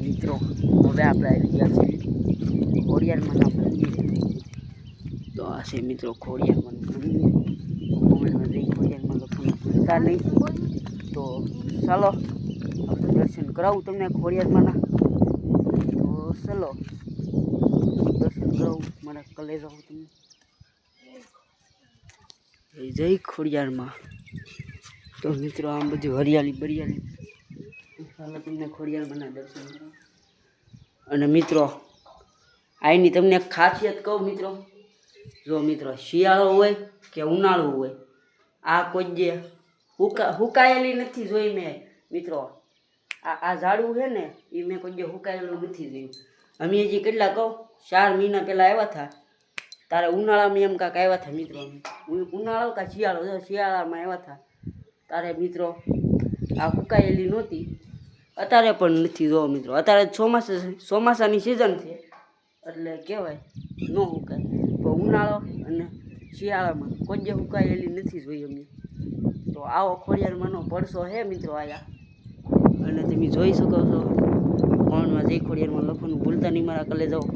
મિત્રો હવે આપણે આવી ગયા છીએ ખોડિયારમાંના મંદિરે। તો આ છે મિત્રો ખોડિયારમાંનું મંદિર। કોમેન્ટમાં જઈ ખોડિયારમાં લખવાનું ભૂલતા નહીં। તો ચાલો આપણે દર્શન કરાવું તમને ખોડિયારમાંના। તો ચાલો દર્શન કરાવું મારા કલેજા તમને। જય ખોડિયારમાં। તો મિત્રો આમ બધું હરિયાળી બરિયાળી, ચાલો તમને ખોડિયારમાંના દર્શન કરાવું। અને મિત્રો આની તમને એક ખાસિયત કહું મિત્રો, જો મિત્રો શિયાળો હોય કે ઉનાળો હોય, આ કોઈ જે હુકાયેલી નથી જોઈ મેં મિત્રો। આ ઝાડું છે ને એ મેં કોઈ જે હુકાયેલું નથી જોયું। અમે હજી કેટલા કહું 4 મહિના પહેલાં આવ્યા હતા, તારે ઉનાળામાં એમ કાંક આવ્યા હતા મિત્રો। અમે ઉનાળો કાં શિયાળો, શિયાળામાં આવ્યા હતા તારે મિત્રો આ હુકાયેલી નહોતી, અત્યારે પણ નથી। જો મિત્રો અત્યારે ચોમાસાની સિઝન છે એટલે કહેવાય ન હુકાય, પણ ઉનાળો અને શિયાળામાં કોઈ જે હુકાયેલી નથી જોઈ અમે। તો આવો ખોડિયારમાંનો પડસો છે મિત્રો આયા, અને તમે જોઈ શકો છો। કોમેન્ટમાં જય ખોડિયારમાં લખવાનું ભૂલતા નહીં મારા કલેજાઓ।